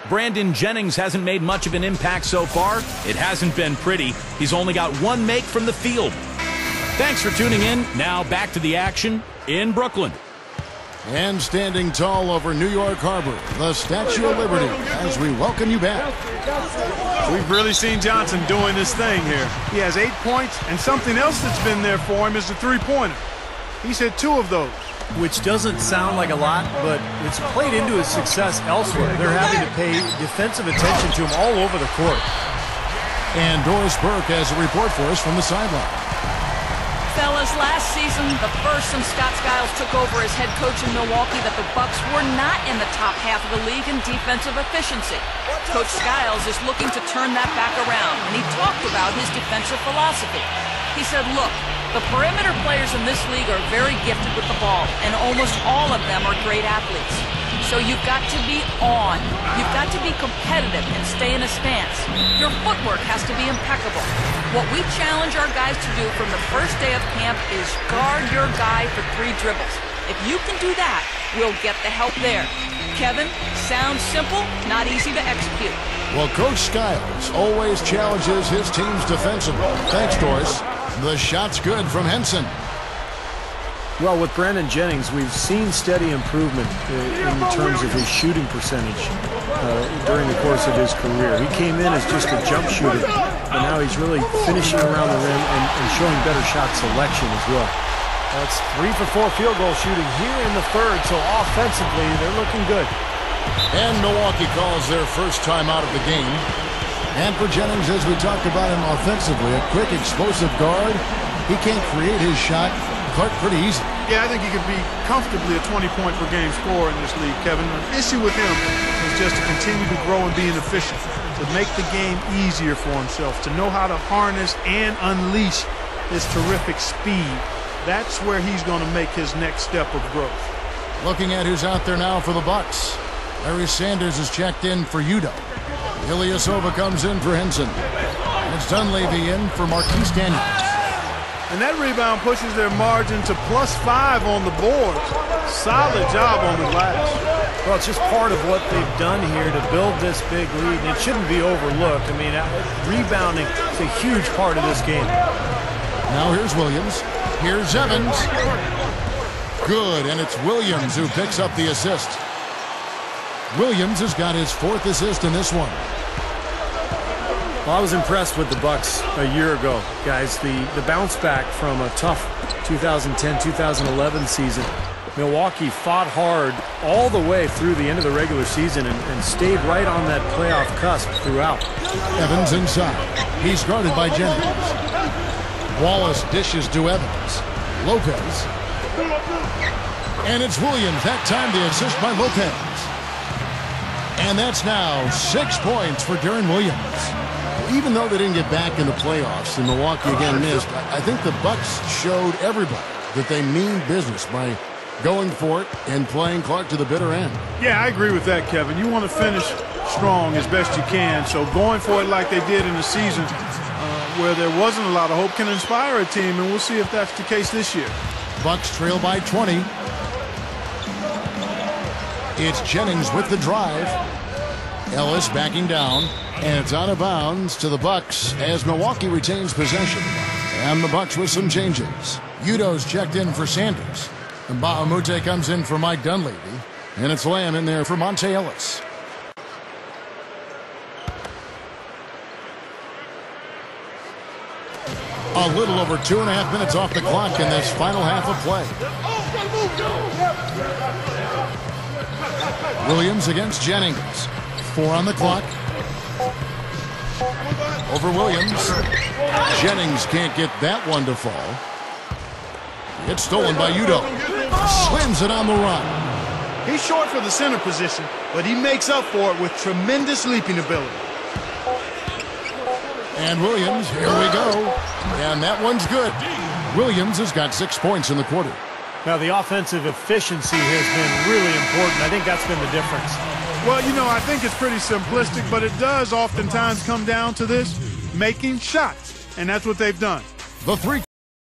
Brandon Jennings hasn't made much of an impact so far. It hasn't been pretty. He's only got one make from the field. Thanks for tuning in. Now back to the action in Brooklyn. And standing tall over New York Harbor, the Statue of Liberty, as we welcome you back. We've really seen Johnson doing this thing here. He has 8 points, and something else that's been there for him is the three-pointer. He's hit 2 of those. Which doesn't sound like a lot, but it's played into his success elsewhere. They're having to pay defensive attention to him all over the court. And Doris Burke has a report for us from the sideline. Fellas, last season, the first since Scott Skiles took over as head coach in Milwaukee that the Bucks were not in the top half of the league in defensive efficiency. Coach Skiles is looking to turn that back around, and he talked about his defensive philosophy. He said, look, the perimeter players in this league are very gifted with the ball, and almost all of them are great athletes. So you've got to be on. You've got to be competitive and stay in a stance. Your footwork has to be impeccable. What we challenge our guys to do from the first day of camp is guard your guy for 3 dribbles. If you can do that, we'll get the help there. Kevin, sounds simple, not easy to execute. Well, Coach Skiles always challenges his teams defensively. Thanks, Doris. The shot's good from Henson. Well, with Brandon Jennings, we've seen steady improvement in terms of his shooting percentage during the course of his career. He came in as just a jump shooter, and now he's really finishing around the rim and showing better shot selection as well. That's 3 for 4 field goal shooting here in the third, so offensively, they're looking good. And Milwaukee calls their first time out of the game. And for Jennings, as we talked about him offensively, a quick, explosive guard. He can't create his shot, Clark, pretty easy. Yeah, I think he could be comfortably a 20-point-per-game scorer in this league, Kevin. The issue with him is just to continue to grow and be efficient, to make the game easier for himself, to know how to harness and unleash his terrific speed. That's where he's going to make his next step of growth. Looking at who's out there now for the Bucks. Larry Sanders is checked in for Udo. Ilyasova comes in for Henson. It's Dunleavy in for Marquise Daniels. And that rebound pushes their margin to +5 on the board. Solid job on the glass. Well, it's just part of what they've done here to build this big lead, and it shouldn't be overlooked. I mean, rebounding is a huge part of this game. Now here's Williams. Here's Evans. Good, and it's Williams who picks up the assist. Williams has got his 4th assist in this one. Well, I was impressed with the Bucks a year ago, guys. The bounce back from a tough 2010-2011 season. Milwaukee fought hard all the way through the end of the regular season and stayed right on that playoff cusp throughout. Evans inside. He's guarded by Jennings. Wallace dishes to Evans. Lopez. And it's Williams. That time the assist by Lopez. And that's now 6 points for Deron Williams. Even though they didn't get back in the playoffs and Milwaukee again missed, I think the Bucks showed everybody that they mean business by going for it and playing Clark to the bitter end. Yeah, I agree with that, Kevin. You want to finish strong as best you can, so going for it like they did in the season where there wasn't a lot of hope can inspire a team, and we'll see if that's the case this year. Bucks trail by 20. It's Jennings with the drive. Ellis backing down, and it's out of bounds to the Bucks as Milwaukee retains possession. And the Bucks with some changes. Udo's checked in for Sanders. And Bahamute comes in for Mike Dunleavy. And it's Lamb in there for Monte Ellis. A little over 2.5 minutes off the clock in this final half of play. Williams against Jennings. 4 on the clock. Over Williams. Jennings can't get that one to fall. It's stolen by Udo. Slams it on the run. He's short for the center position, but he makes up for it with tremendous leaping ability. And Williams, here we go. And that one's good. Williams has got 6 points in the quarter. Now, the offensive efficiency has been really important. I think that's been the difference. Well, you know, I think it's pretty simplistic, but it does oftentimes come down to this, making shots. And that's what they've done. The three